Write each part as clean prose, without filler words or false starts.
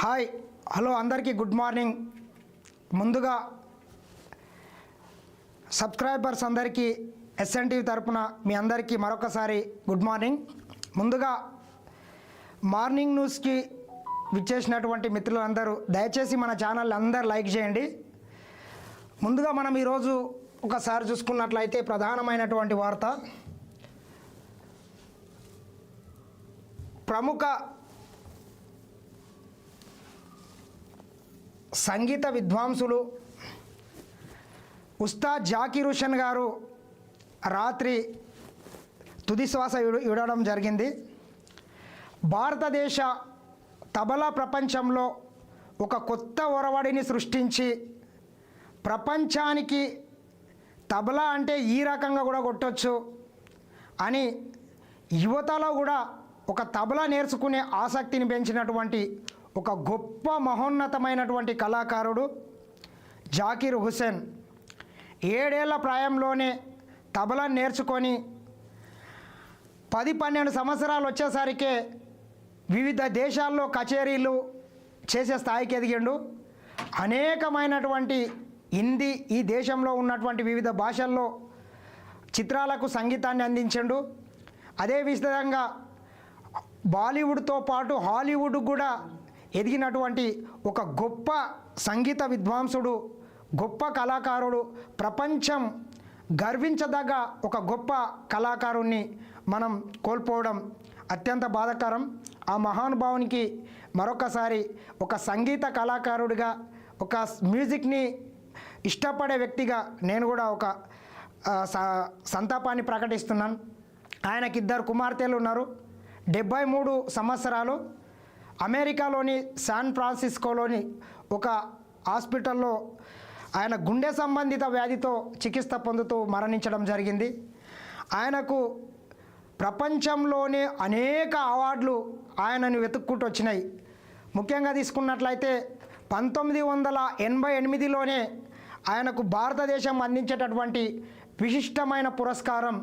Hi hello అందరికీ good morning. ముందుగా subscribers అందరికీ ఎస్ఎన్టీవీ తరపున మీ అందరికీ మరొకసారి గుడ్ మార్నింగ్. ముందుగా మార్నింగ్ న్యూస్కి విచ్చేసినటువంటి మిత్రులందరూ దయచేసి మన ఛానల్ అందరూ లైక్ చేయండి. ముందుగా మనం ఈరోజు ఒకసారి చూసుకున్నట్లయితే ప్రధానమైనటువంటి వార్త, ప్రముఖ సంగీత విద్వాంసులు ఉస్తాద్ జాకీర్ హుస్సేన్ గారు రాత్రి తుది శ్వాస విడవడం జరిగింది. భారతదేశ తబలా ప్రపంచంలో ఒక కొత్త ఒరవడిని సృష్టించి ప్రపంచానికి తబలా అంటే ఈ రకంగా కూడా కొట్టొచ్చు అని యువతలో కూడా ఒక తబలా నేర్చుకునే ఆసక్తిని పెంచినటువంటి ఒక గొప్ప మహోన్నతమైనటువంటి కళాకారుడు జాకీర్ హుస్సేన్ 7 ఏళ్ల ప్రాయంలోనే తబలా నేర్చుకొని 10-12 సంవత్సరాలు వచ్చేసరికే వివిధ దేశాల్లో కచేరీలు చేసే స్థాయికి ఎదిగిండు. అనేకమైనటువంటి హిందీ, ఈ దేశంలో ఉన్నటువంటి వివిధ భాషల్లో చిత్రాలకు సంగీతాన్ని అందించిండు. అదే విధంగా బాలీవుడ్తో పాటు హాలీవుడ్ కూడా ఎదిగినటువంటి ఒక గొప్ప సంగీత విద్వాంసుడు, గొప్ప కళాకారుడు, ప్రపంచం గర్వించదగ్గ ఒక గొప్ప కళాకారుణ్ణి మనం కోల్పోవడం అత్యంత బాధాకరం. ఆ మహానుభావునికి మరొకసారి ఒక సంగీత కళాకారుడిగా, ఒక మ్యూజిక్ని ఇష్టపడే వ్యక్తిగా నేను కూడా ఒక సంతాపాన్ని ప్రకటిస్తున్నాను. ఆయనకి 2 కుమార్తెలు ఉన్నారు. 73 సంవత్సరాలు. అమెరికాలోని శాన్ ఫ్రాన్సిస్కోలోని ఒక హాస్పిటల్లో ఆయన గుండె సంబంధిత వ్యాధితో చికిత్స పొందుతూ మరణించడం జరిగింది. ఆయనకు ప్రపంచంలోనే అనేక అవార్డులు ఆయనను వెతుక్కుంటూ వచ్చినాయి. ముఖ్యంగా తీసుకున్నట్లయితే 1988లోనే ఆయనకు భారతదేశం అందించేటటువంటి విశిష్టమైన పురస్కారం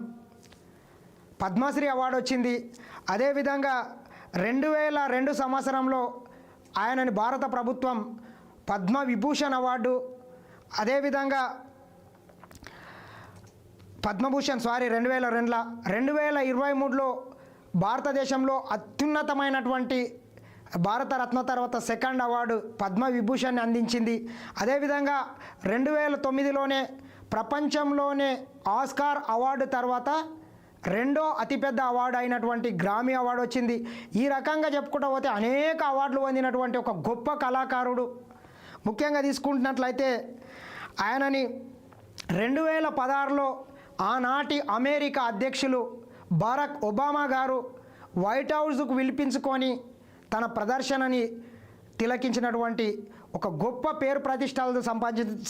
పద్మశ్రీ అవార్డు వచ్చింది. అదేవిధంగా 2002 సంవత్సరంలో ఆయనని భారత ప్రభుత్వం పద్మవిభూషణ్ అవార్డు, అదేవిధంగా పద్మభూషణ్ 2002లో 2023లో భారతదేశంలో అత్యున్నతమైనటువంటి భారతరత్న తర్వాత 2nd అవార్డు పద్మవిభూషణ్ అందించింది. అదేవిధంగా 2009లోనే ప్రపంచంలోనే ఆస్కార్ అవార్డు తర్వాత 2వ అతిపెద్ద అవార్డు అయినటువంటి గ్రామీ అవార్డు వచ్చింది. ఈ రకంగా చెప్పుకుంటూ పోతే అనేక అవార్డులు పొందినటువంటి ఒక గొప్ప కళాకారుడు. ముఖ్యంగా తీసుకుంటున్నట్లయితే ఆయనని 2016లో ఆనాటి అమెరికా అధ్యక్షులు బరాక్ ఒబామా గారు వైట్ హౌస్కు పిలిపించుకొని తన ప్రదర్శనని తిలకించినటువంటి ఒక గొప్ప పేరు ప్రతిష్టలు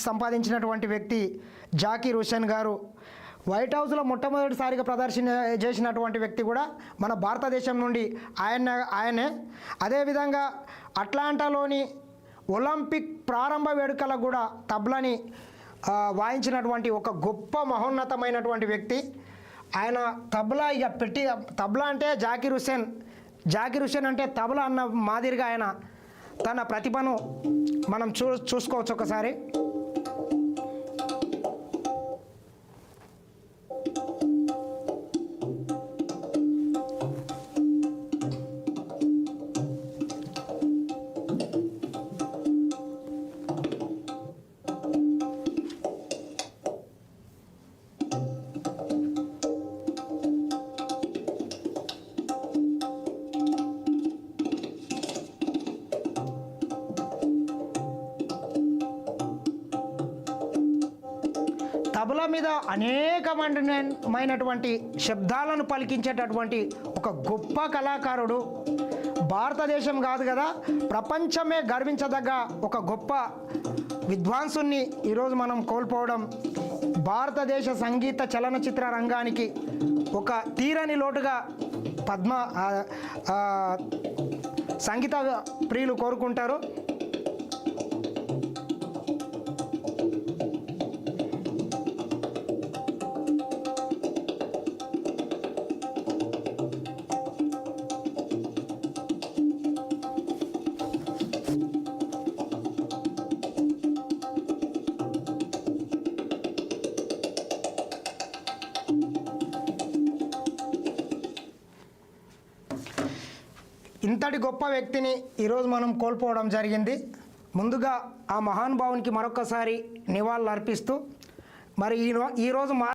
సంపాదించినటువంటి వ్యక్తి జాకీర్ హుస్సేన్ గారు. వైట్ హౌస్లో మొట్టమొదటిసారిగా ప్రదర్శన చేసినటువంటి వ్యక్తి కూడా మన భారతదేశం నుండి ఆయనే. అదేవిధంగా అట్లాంటాలోని ఒలింపిక్ ప్రారంభ వేడుకలకు కూడా తబలాని వాయించినటువంటి ఒక గొప్ప మహోన్నతమైనటువంటి వ్యక్తి ఆయన. తబలా ఇక పెట్టి తబలా అంటే జాకీర్ హుస్సేన్ అంటే తబలా అన్న మాదిరిగా ఆయన తన ప్రతిభను మనం చూసుకోవచ్చు ఒకసారి. తబలా మీద అనేకమైనటువంటి శబ్దాలను పలికించేటటువంటి ఒక గొప్ప కళాకారుడు. భారతదేశం కాదు కదా, ప్రపంచమే గర్వించదగ్గ ఒక గొప్ప విద్వాంసుని ఈరోజు మనం కోల్పోవడం భారతదేశ సంగీత చలనచిత్ర రంగానికి ఒక తీరని లోటుగా సంగీత ప్రియులు కోరుకుంటారు. ఇంతటి గొప్ప వ్యక్తిని ఈరోజు మనం కోల్పోవడం జరిగింది. ముందుగా ఆ మహానుభావునికి మరొకసారి నివాళులు అర్పిస్తూ మరి ఈరోజు